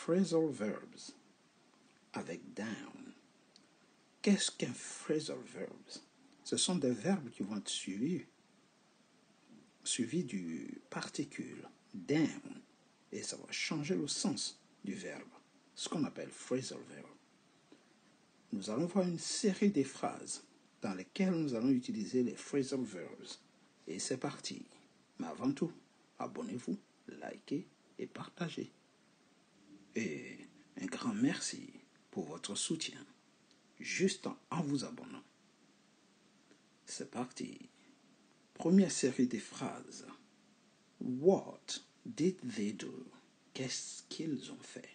phrasal verbs avec down. Qu'est-ce qu'un phrasal verbs? Ce sont des verbes qui vont être suivis du particule down et ça va changer le sens du verbe, ce qu'on appelle phrasal verb. Nous allons voir une série de phrases dans lesquelles nous allons utiliser les phrasal verbs. Et c'est parti. Mais avant tout, abonnez-vous, likez et partagez. Et un grand merci pour votre soutien, juste en vous abonnant. C'est parti. Première série de phrases. What did they do? Qu'est-ce qu'ils ont fait?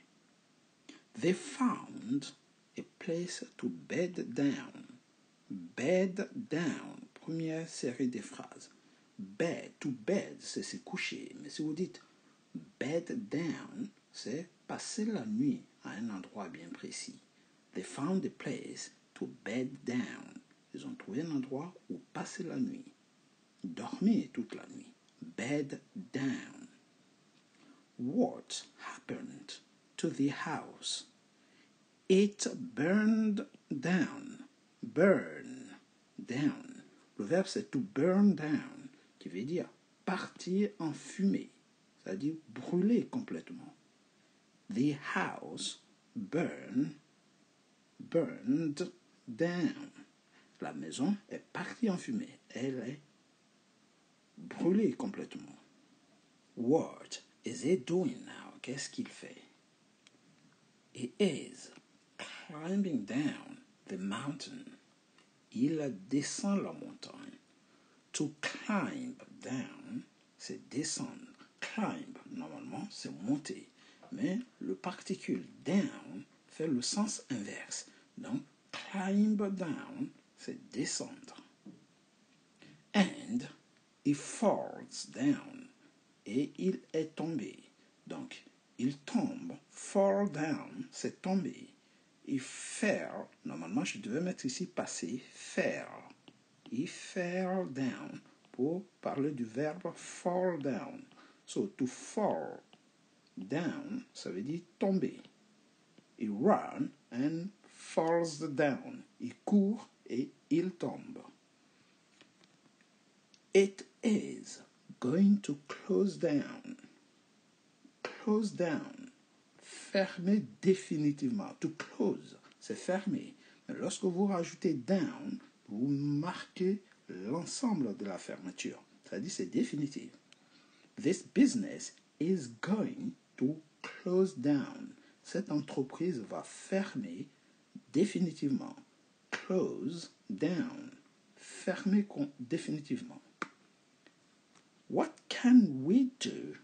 They found a place to bed down. Bed down. Première série de phrases. Bed, to bed, c'est se coucher. Mais si vous dites bed down, c'est passer la nuit à un endroit bien précis. They found a place to bed down. Ils ont trouvé un endroit où passer la nuit. Dormir toute la nuit. Bed down. What happened to the house? It burned down. Burn down. Le verbe c'est to burn down, qui veut dire partir en fumée, c'est-à-dire brûler complètement. The house burned down. La maison est partie en fumée. Elle est brûlée complètement. What is it doing now? Qu'est-ce qu'il fait? It is climbing down the mountain. Il descend la montagne. To climb down, c'est descendre. Climb, normalement, c'est monter. Mais le particule down fait le sens inverse. Donc, climb down, c'est descendre. And he falls down. Et il est tombé. Donc, il tombe. Fall down, c'est tomber. Il fell, normalement, je devais mettre ici passé, fell. He fell down pour parler du verbe fall down. So, to fall down, ça veut dire tomber. He run and falls down. Il court et il tombe. It is going to close down. Close down. Fermer définitivement. To close, c'est fermer. Mais lorsque vous rajoutez down, vous marquez l'ensemble de la fermeture. C'est-à-dire c'est définitif. This business is going to close down. Cette entreprise va fermer définitivement. Close down. Fermer définitivement. What can we do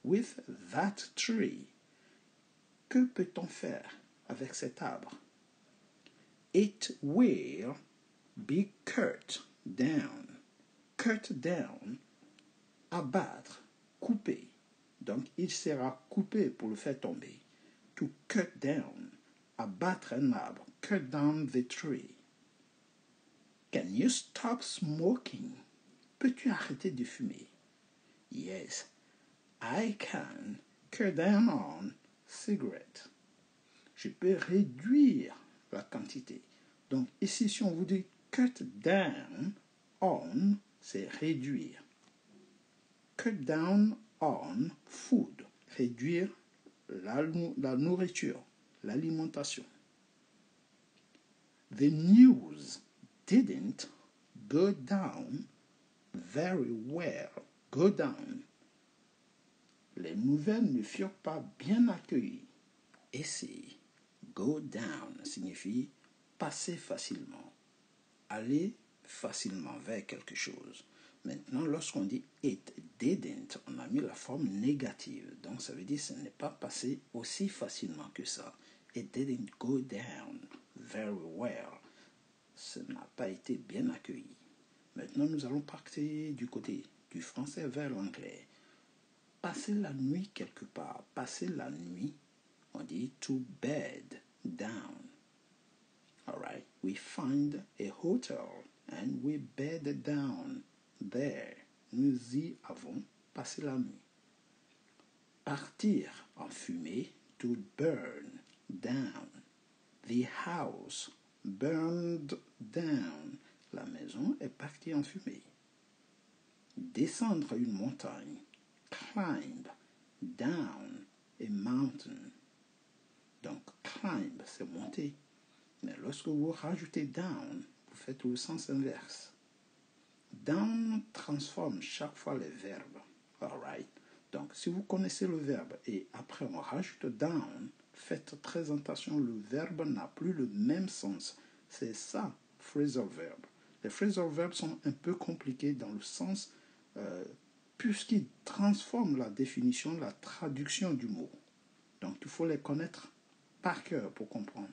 with that tree? Que peut-on faire avec cet arbre? It will be cut down. Cut down, abattre, couper. Donc, il sera coupé pour le faire tomber. To cut down, abattre un arbre. Cut down the tree. Can you stop smoking? Peux-tu arrêter de fumer? Yes, I can cut down on cigarette. Je peux réduire la quantité. Donc ici, si on vous dit cut down on, c'est réduire. Cut down on food, réduire la nourriture, l'alimentation. The news didn't go down very well. Go down. Les nouvelles ne furent pas bien accueillies. Essayer. Go down signifie passer facilement, aller facilement vers quelque chose. Maintenant, lorsqu'on dit it didn't, on a mis la forme négative. Donc, ça veut dire que ce n'est pas passé aussi facilement que ça. It didn't go down very well. Ce n'a pas été bien accueilli. Maintenant, nous allons partir du côté du français vers l'anglais. Passer la nuit quelque part. Passer la nuit, on dit to bed down. All right, we find a hotel and we bed down there. Nous y avons passé la nuit. Partir en fumée, to burn down. The house burned down. La maison est partie en fumée. Descendre une montagne. Climb down a mountain. Donc, climb, c'est monter. Mais lorsque vous rajoutez down, vous faites le sens inverse. Down transforme chaque fois les verbes. Alright? Donc, si vous connaissez le verbe et après on rajoute down, faites très attention, le verbe n'a plus le même sens. C'est ça, phrasal verb. Les phrasal verbs sont un peu compliqués dans le sens puisqu'ils transforment la définition, la traduction du mot. Donc, il faut les connaître par cœur pour comprendre.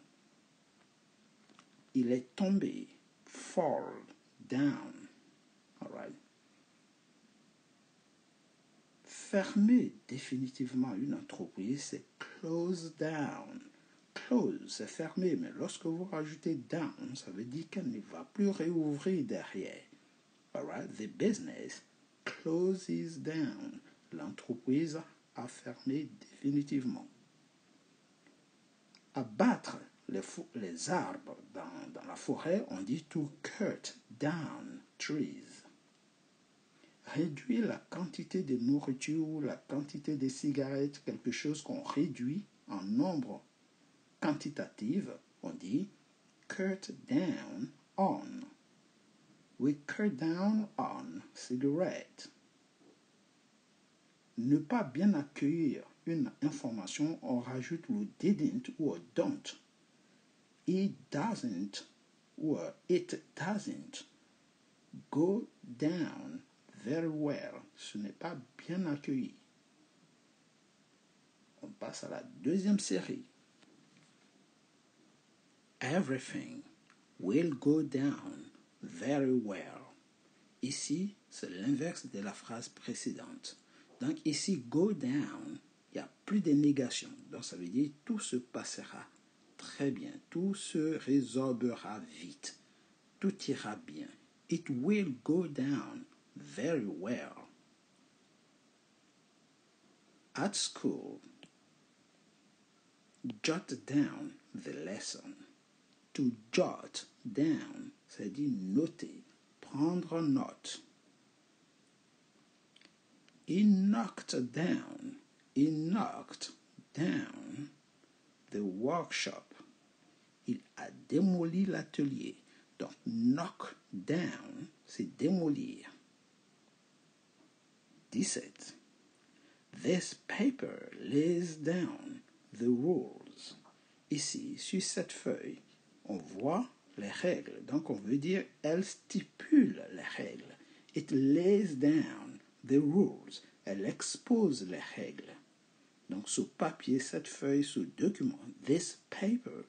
Il est tombé, fall down. Alright. Fermer définitivement une entreprise, c'est close down. Close, c'est fermer, mais lorsque vous rajoutez down, ça veut dire qu'elle ne va plus réouvrir derrière. Alright, the business closes down. L'entreprise a fermé définitivement. Abattre les arbres dans la forêt, on dit to cut down trees. Réduire la quantité de nourriture ou la quantité de cigarettes, quelque chose qu'on réduit en nombre quantitatif, on dit cut down on. We cut down on cigarettes. Ne pas bien accueillir une information, on rajoute le didn't ou don't. It doesn't ou it doesn't go down very well. Ce n'est pas bien accueilli. On passe à la deuxième série. Everything will go down very well. Ici, c'est l'inverse de la phrase précédente. Donc ici, go down, il n'y a plus de négation. Donc ça veut dire tout se passera très bien. Tout se résorbera vite. Tout ira bien. It will go down very well. At school, jot down the lesson. To jot down, c'est-à-dire noter, prendre note. He knocked down the workshop. Il a démoli l'atelier. Donc, knock down, c'est démolir. 17. This paper lays down the rules. Ici, sur cette feuille, on voit les règles. Donc, on veut dire, elle stipule les règles. It lays down the rules. Elle expose les règles. Donc, ce papier, cette feuille, ce document, this paper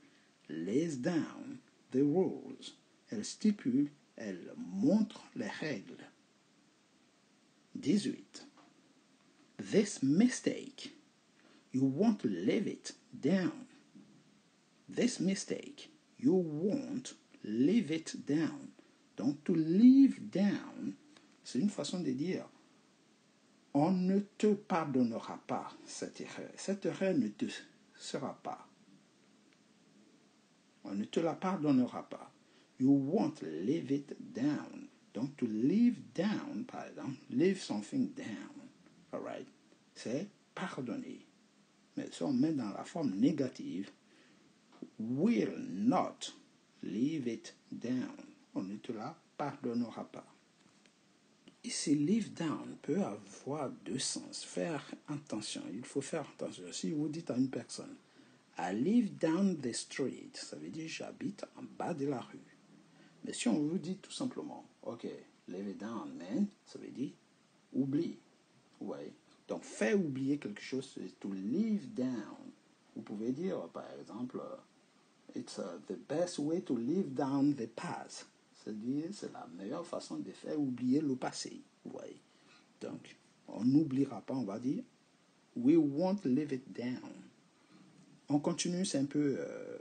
lays down the rules. Elle stipule, elle montre les règles. 18. This mistake, you won't leave it down. This mistake, you won't leave it down. Donc, to leave down, c'est une façon de dire on ne te pardonnera pas cette erreur. Cette erreur ne te sera pas. On ne te la pardonnera pas. You won't leave it down. Donc, to leave down, par exemple, leave something down. Alright? C'est pardonner. Mais si on met dans la forme négative, will not leave it down. On ne te la pardonnera pas. Ici, leave down peut avoir deux sens. Faire attention, il faut faire attention. Si vous dites à une personne, I live down the street, ça veut dire j'habite en bas de la rue. Mais si on vous dit tout simplement, ok, leave it down, man, ça veut dire oublie. Ouais. Donc, faire oublier quelque chose, c'est to leave down. Vous pouvez dire, par exemple, it's the best way to leave down the past. C'est-à-dire, c'est la meilleure façon de faire oublier le passé. Vous voyez. Donc, on n'oubliera pas, on va dire, we won't leave it down. On continue, c'est un peu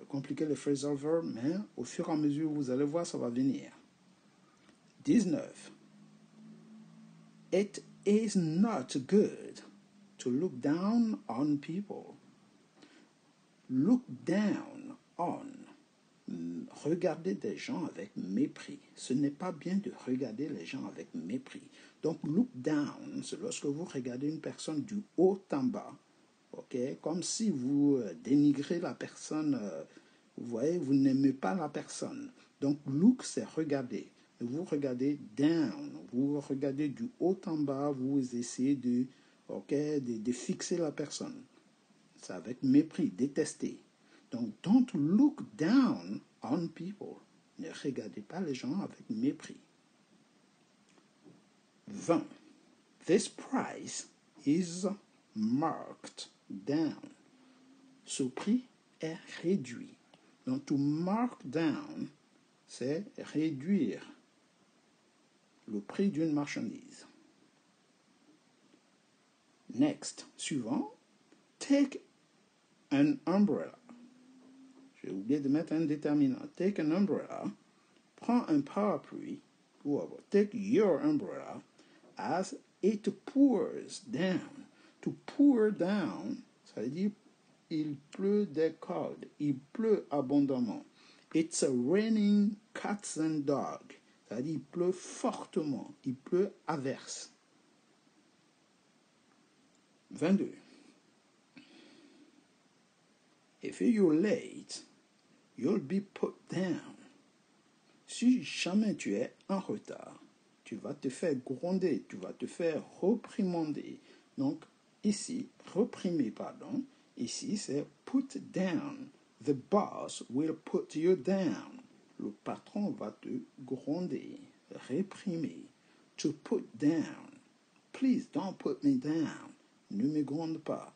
compliqué le phrasal verb, mais au fur et à mesure, vous allez voir, ça va venir. 19. It is not good to look down on people. Look down on. Regarder des gens avec mépris. Ce n'est pas bien de regarder les gens avec mépris. Donc, look down, c'est lorsque vous regardez une personne du haut en bas, ok, comme si vous dénigrez la personne, vous voyez, vous n'aimez pas la personne. Donc, look, c'est regarder. Vous regardez down, vous regardez du haut en bas, vous essayez de fixer la personne. C'est avec mépris, détester. Donc, don't look down on people. Ne regardez pas les gens avec mépris. 20. This price is marked down. Ce prix est réduit. Donc, to mark down, c'est réduire le prix d'une marchandise. Next, suivant, take an umbrella. J'ai oublié de mettre un déterminant. Take an umbrella. Prends un parapluie. Ou take your umbrella as it pours down. To pour down, ça veut dire il pleut des cordes. Il pleut abondamment. It's raining cats and dogs. Ça veut dire il pleut fortement. Il pleut à verse. 22. If you're late, you'll be put down. Si jamais tu es en retard, tu vas te faire gronder, tu vas te faire reprimander. Donc, ici, reprimer, pardon. Ici, c'est put down. The boss will put you down. Le patron va te gronder, réprimer. To put down. Please don't put me down. Ne me gronde pas.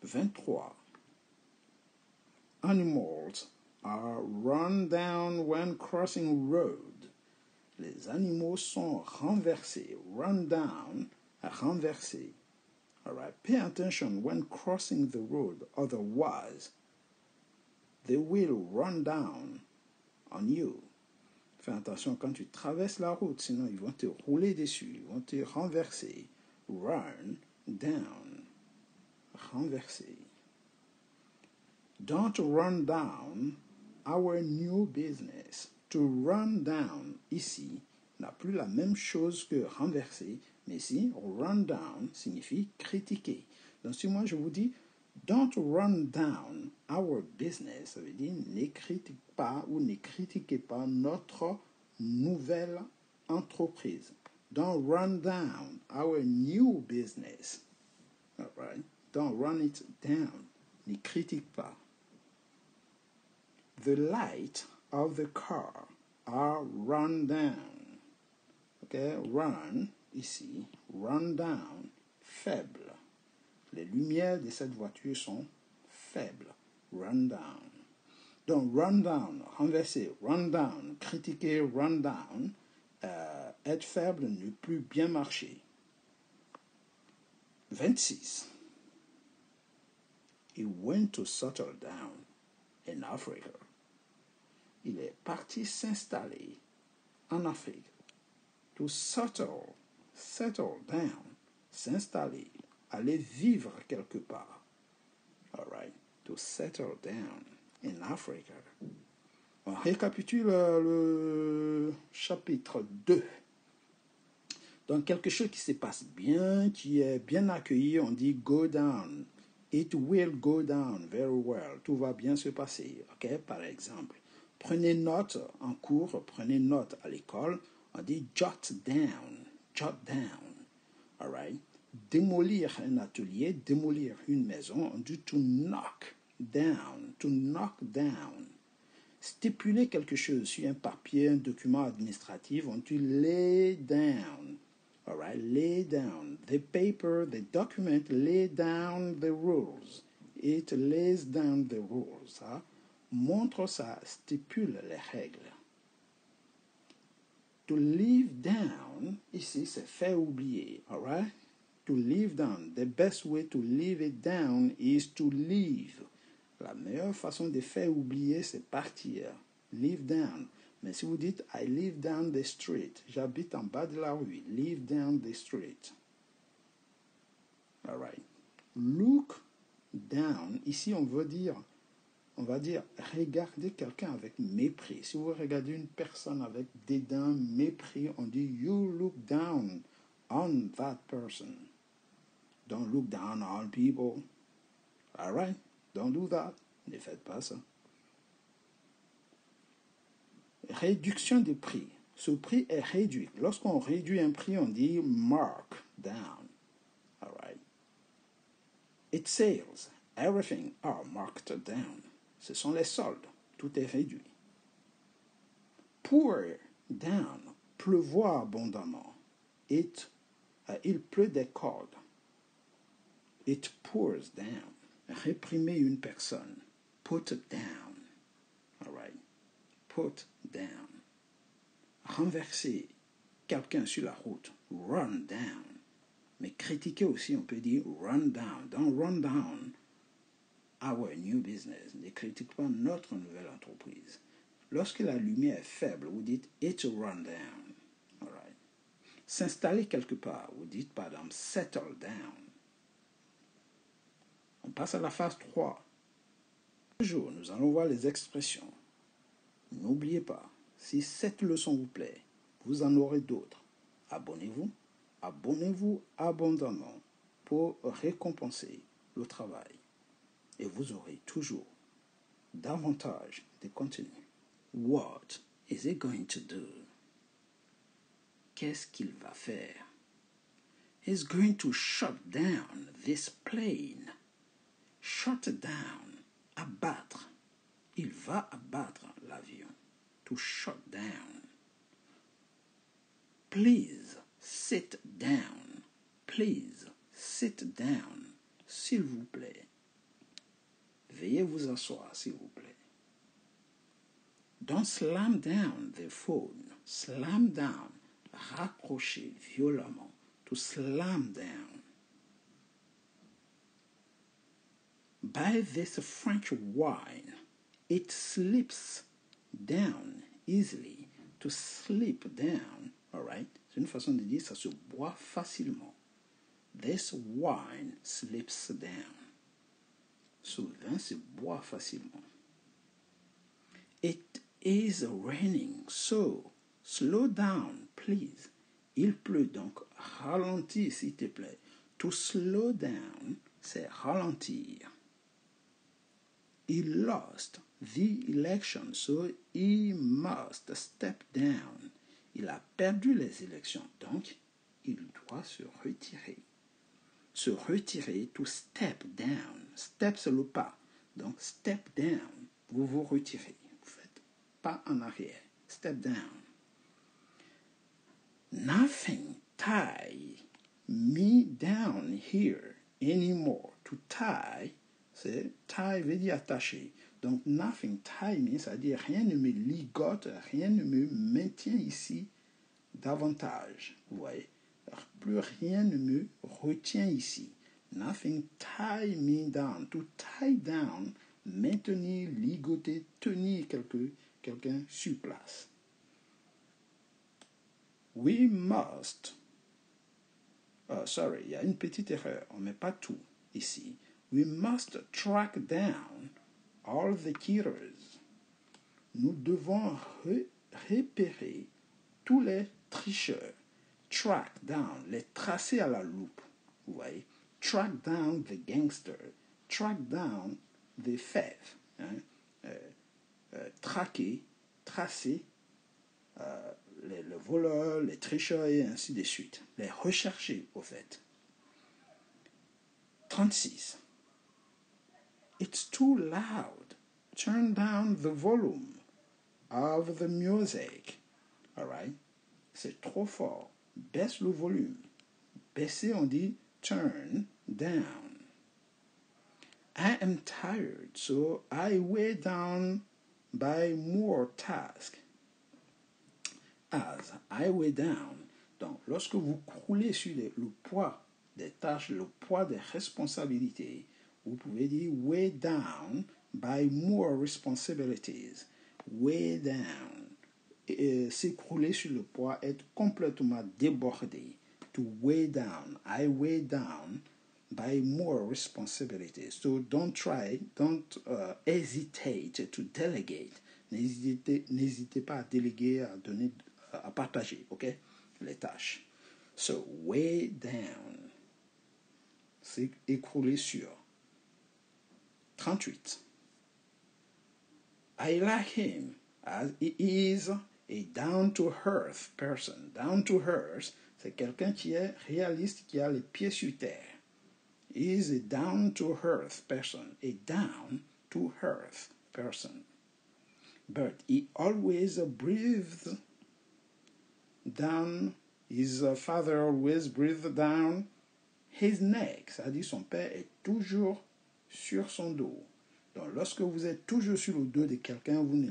23. Animals are run down when crossing road. Les animaux sont renversés. Run down, renversés. All right. Pay attention when crossing the road. Otherwise, they will run down on you. Fais attention quand tu traverses la route, sinon ils vont te rouler dessus, ils vont te renverser. Run down. Renverser. Don't run down our new business. To run down, ici, n'a plus la même chose que renverser, mais ici, run down signifie critiquer. Donc, si moi je vous dis, don't run down our business, ça veut dire ne critique pas ou ne critiquez pas notre nouvelle entreprise. Don't run down our new business. All right? Don't run it down. Ne critique pas. The light of the car are run down. Okay, run, ici, run down, faible. Les lumières de cette voiture sont faibles. Run down. Donc, run down, renverser, run down, critiquer, run down, être faible, ne plus bien marcher. 26. He went to settle down in Africa. Il est parti s'installer en Afrique. To settle down, s'installer, aller vivre quelque part. All right, to settle down in Africa. On récapitule le chapitre 2. Donc, quelque chose qui se passe bien, qui est bien accueilli, on dit go down. It will go down very well. Tout va bien se passer. Ok, par exemple. Prenez note en cours, prenez note à l'école, on dit jot down, jot down. All right. Démolir un atelier, démolir une maison, on dit to knock down, to knock down. Stipuler quelque chose sur un papier, un document administratif, on dit lay down. All right, lay down. The paper, the document lay down the rules. It lays down the rules. Hein? Montre ça, stipule les règles. To leave down, ici, c'est faire oublier. All right? To leave down. The best way to leave it down is to leave. La meilleure façon de faire oublier, c'est partir. Leave down. Mais si vous dites, I live down the street, j'habite en bas de la rue, live down the street. All right. Look down, ici on va dire regarder quelqu'un avec mépris. Si vous regardez une personne avec dédain, mépris, on dit you look down on that person. Don't look down on people. All right? Don't do that. Ne faites pas ça. Réduction des prix. Ce prix est réduit. Lorsqu'on réduit un prix, on dit mark down. All right? It sales. Everything are marked down. Ce sont les soldes. Tout est réduit. Pour down. Pleuvoir abondamment. Il pleut des cordes. It pours down. Réprimer une personne. Put down. All right? Put down. Renverser quelqu'un sur la route. Run down. Mais critiquer aussi, on peut dire run down. Don't run down our new business. Ne critique pas notre nouvelle entreprise. Lorsque la lumière est faible, vous dites it's a run down. All right? S'installer quelque part, vous dites par exemple settle down. On passe à la phase 3. Toujours, nous allons voir les expressions. N'oubliez pas, si cette leçon vous plaît, vous en aurez d'autres. Abonnez-vous. Abonnez-vous abondamment pour récompenser le travail. Et vous aurez toujours davantage de contenu. What is he going to do? Qu'est-ce qu'il va faire? He's going to shut down this plane. Shut down. Abattre. Il va abattre l'avion. To shut down. Please sit down. Please sit down. S'il vous plaît. Veuillez vous asseoir, s'il vous plaît. Don't slam down the phone. Slam down. Raccrocher violemment. To slam down. Buy this French wine. It slips down easily. To slip down. All right? C'est une façon de dire ça se boit facilement. This wine slips down. Ce vin se boit facilement. It is raining, so slow down, please. Il pleut, donc ralentis, s'il te plaît. To slow down, c'est ralentir. He lost the election, so he must step down. Il a perdu les élections, donc il doit se retirer. Se retirer, to step down. Step, c'est le pas. Donc, step down, vous vous retirez. Vous faites pas en arrière. Step down. Nothing tie me down here anymore. To tie, c'est tie veut dire attacher. Donc, nothing tie me, c'est-à-dire rien ne me ligote, rien ne me maintient ici davantage. Vous voyez? Alors, plus rien ne me retient ici. Nothing tie me down. To tie down, maintenir, ligoter, tenir quelqu'un sur place. We must. Il y a une petite erreur. On ne met pas tout ici. We must track down all the killers. Nous devons repérer tous les tricheurs. Track down, les tracer à la loupe. Vous voyez? Track down the gangster. Track down the thief. Hein? Traquer, tracer les voleurs, les tricheurs et ainsi de suite. Les rechercher, au fait. 36. It's too loud. Turn down the volume of the music. All right? C'est trop fort. Baisse le volume. Baisser, on dit turn down. I am tired, so I weigh down by more tasks. As I weigh down. Donc, lorsque vous croulez sur le poids des tâches, le poids des responsabilités, vous pouvez dire weigh down by more responsibilities. Weigh down. S'écrouler sur le poids, être complètement débordé. To weigh down. I weigh down by more responsibilities. So don't hesitate to delegate. N'hésitez pas à déléguer, à donner, à partager, ok, les tâches. So, way down, c'est écroulé sur. 38. I like him as he is a down-to-earth person. Down-to-earth, c'est quelqu'un qui est réaliste, qui a les pieds sur terre. He is a down-to-earth person. A down-to-earth person. But he always breathed down. His father always breathed down his neck. C'est-à-dire son père est toujours sur son dos. Donc, lorsque vous êtes toujours sur le dos de quelqu'un, vous ne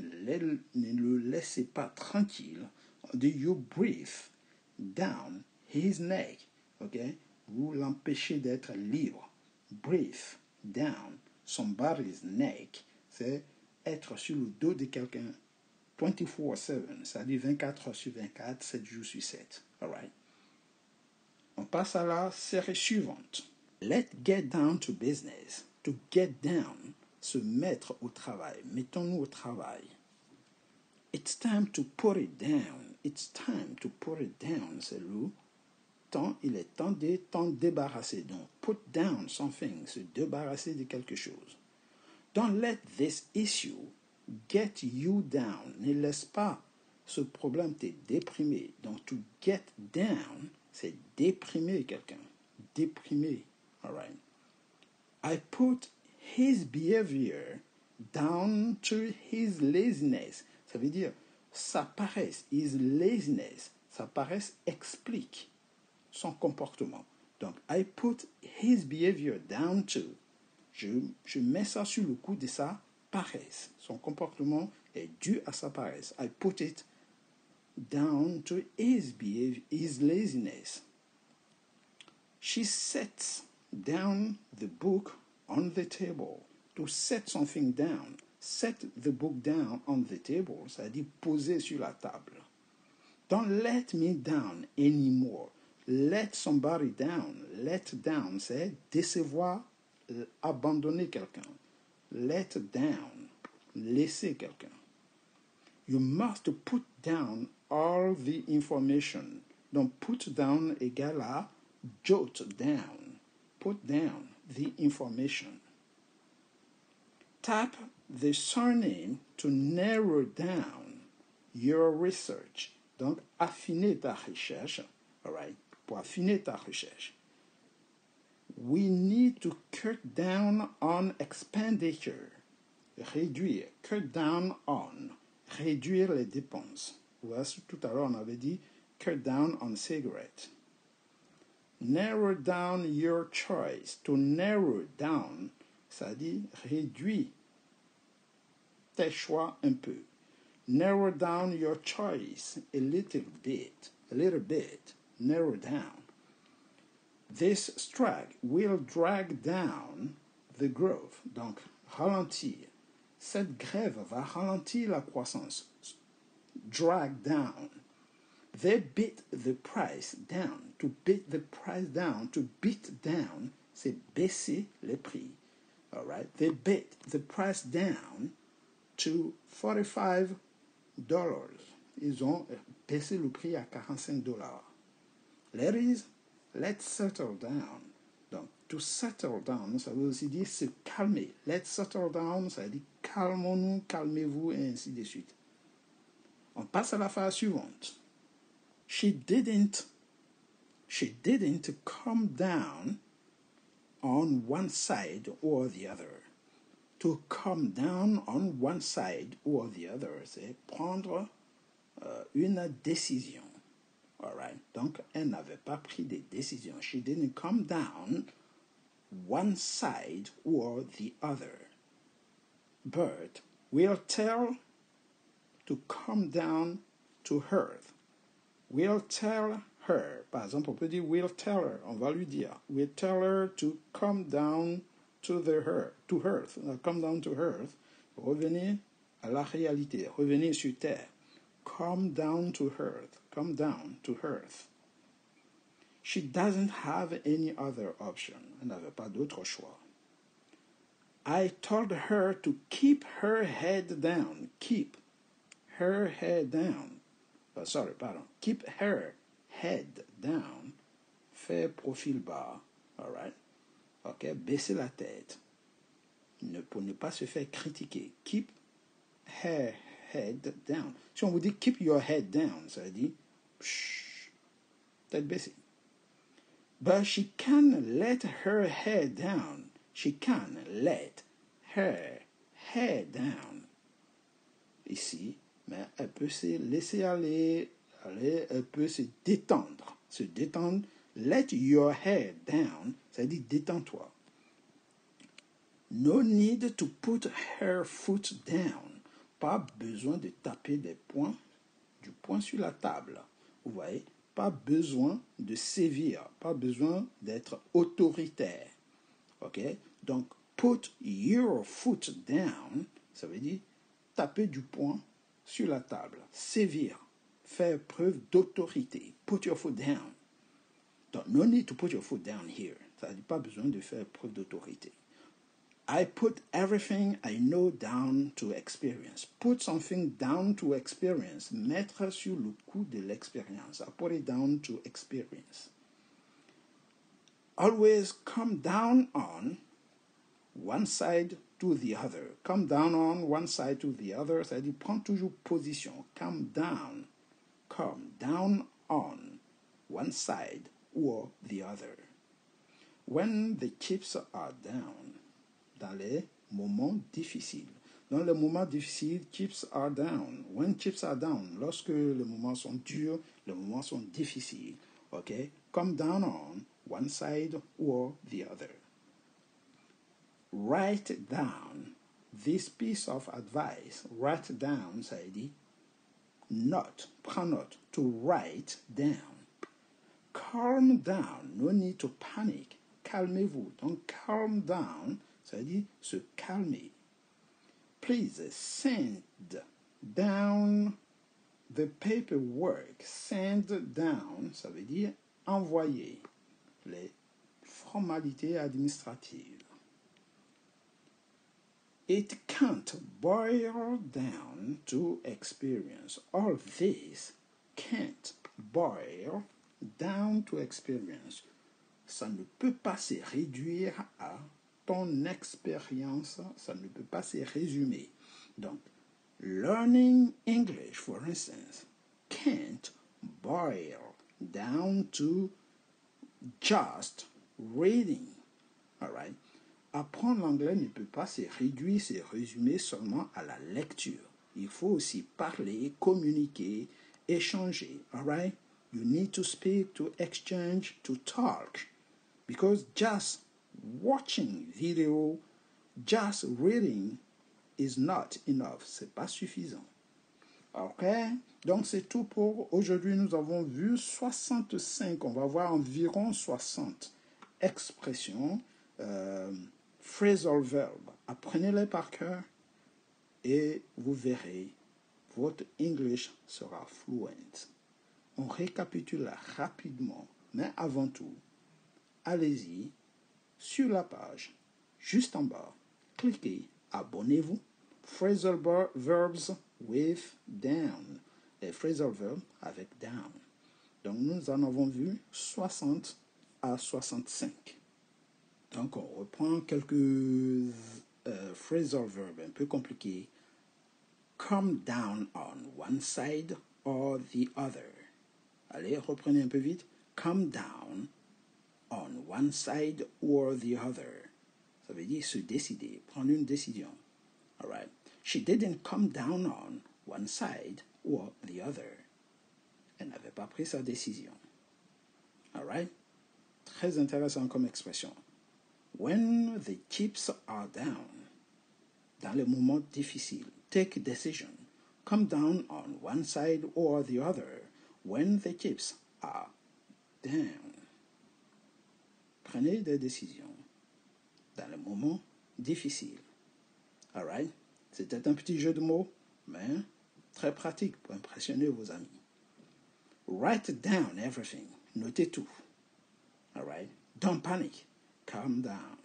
le laissez pas tranquille. Do you breathe down his neck? Okay? Vous l'empêchez d'être libre. Breathe down somebody's neck. C'est être sur le dos de quelqu'un 24/7, c'est-à-dire 24 heures sur 24, 7 jours sur 7. All right? On passe à la série suivante. Let's get down to business. To get down, se mettre au travail. Mettons-nous au travail. It's time to put it down. It's time to put it down. C'est le temps, il est temps de t'en débarrasser. Donc, put down something, se débarrasser de quelque chose. Don't let this issue get you down. Ne laisse pas ce problème te déprimer. Donc, to get down, c'est déprimer quelqu'un. Déprimer. All right. I put his behavior down to his laziness. Ça veut dire, sa paresse, his laziness, sa paresse explique son comportement. Donc, I put his behavior down to. Je mets ça sur le coup de sa paresse. Son comportement est dû à sa paresse. I put it down to his behavior, his laziness. She sets down the book on the table. To set something down. Set the book down on the table. C'est-à-dire poser sur la table. Don't let me down anymore. Let somebody down. Let down, c'est décevoir, abandonner quelqu'un. Let down, laisser quelqu'un. You must put down all the information. Donc, put down égale à jot down. Put down the information. Tap the surname to narrow down your research. Donc, affiner ta recherche. All right? Pour affiner ta recherche. We need to cut down on expenditure. Réduire. Cut down on. Réduire les dépenses. Voici, tout à l'heure, on avait dit cut down on cigarettes. Narrow down your choice. To narrow down, ça dit réduire tes choix un peu. Narrow down your choice a little bit. A little bit. Narrow down. This strike will drag down the growth. Donc, ralentir. Cette grève va ralentir la croissance. Drag down. They beat the price down. To beat the price down. To beat down, c'est baisser les prix. All right? They beat the price down to $45. Ils ont baissé le prix à $45. Ladies, let's settle down. Donc, to settle down, ça veut aussi dire se calmer. Let's settle down, ça veut dire calmons-nous, calmez-vous, et ainsi de suite. On passe à la phase suivante. She didn't come down on one side or the other. To come down on one side or the other, c'est prendre une décision. All right. Donc, elle n'avait pas pris de décision. She didn't come down one side or the other. But we'll tell to come down to earth. We'll tell her. Par exemple, on peut dire we'll tell her. On va lui dire. We'll tell her to come down to earth. Come down to earth. Revenir à la réalité. Revenir sur terre. Come down to earth. Come down to earth. She doesn't have any other option. Elle n'avait pas d'autre choix. I told her to keep her head down. Keep her head down. Keep her head down. Faire profil bas. All right. OK. Baisser la tête. Pour ne pas se faire critiquer. Keep her head down. Si on vous dit keep your head down, ça veut dire tête baissée. But she can let her head down. She can let her head down. Ici, mais elle peut se laisser aller, elle peut se détendre. Se détendre. Let your head down, ça dit détends-toi. No need to put her foot down. Pas besoin de taper du poing sur la table. Vous voyez, pas besoin de sévir, pas besoin d'être autoritaire. OK? Donc, put your foot down, ça veut dire taper du poing sur la table, sévir, faire preuve d'autorité. Put your foot down. Donc, no need to put your foot down here. Ça veut dire pas besoin de faire preuve d'autorité. I put everything I know down to experience. Put something down to experience. Mettre sur le coup de l'expérience. I put it down to experience. Always come down on one side to the other. Come down on one side to the other. C'est-à-dire, prends toujours position. Come down. Come down on one side or the other. When the chips are down. Dans les moments difficiles. Dans les moments difficiles, chips are down. When chips are down, lorsque les moments sont durs, les moments sont difficiles. OK? Come down on one side or the other. Write down this piece of advice. Write down, ça dit note. Prends note. To write down. Calm down. No need to panic. Calmez-vous. Donc, calm down, ça veut dire se calmer. Please send down the paperwork. Send down, ça veut dire envoyer les formalités administratives. It can't boil down to experience. All this can't boil down to experience. Ça ne peut pas se réduire à ton expérience, ça ne peut pas se résumer. Donc, learning English, for instance, can't boil down to just reading. All right? Apprendre l'anglais ne peut pas se réduire, se résumer seulement à la lecture. Il faut aussi parler, communiquer, échanger. All right? You need to speak, to exchange, to talk. Because just watching video, just reading is not enough. C'est pas suffisant. OK? Donc, c'est tout pour aujourd'hui. Nous avons vu 65, on va voir environ 60 expressions, phrasal verbs. Apprenez-les par cœur et vous verrez, votre English sera fluent. On récapitule rapidement, mais avant tout, allez-y sur la page, juste en bas, cliquez, abonnez-vous, phrasal verbs with down, les phrasal verbs avec down. Donc nous en avons vu 60 à 65. Donc on reprend quelques phrasal verbs un peu compliqués. Come down on one side or the other. Allez, reprenez un peu vite. Come down on one side or the other. Ça veut dire se décider, prendre une décision. All right. She didn't come down on one side or the other. Elle n'avait pas pris sa décision. All right. Très intéressant comme expression. When the chips are down. Dans les moments difficiles. Take a decision. Come down on one side or the other. When the chips are down. Prenez des décisions dans les moments difficiles. All right? C'était un petit jeu de mots, mais très pratique pour impressionner vos amis. Write down everything. Notez tout. All right? Don't panic. Calm down.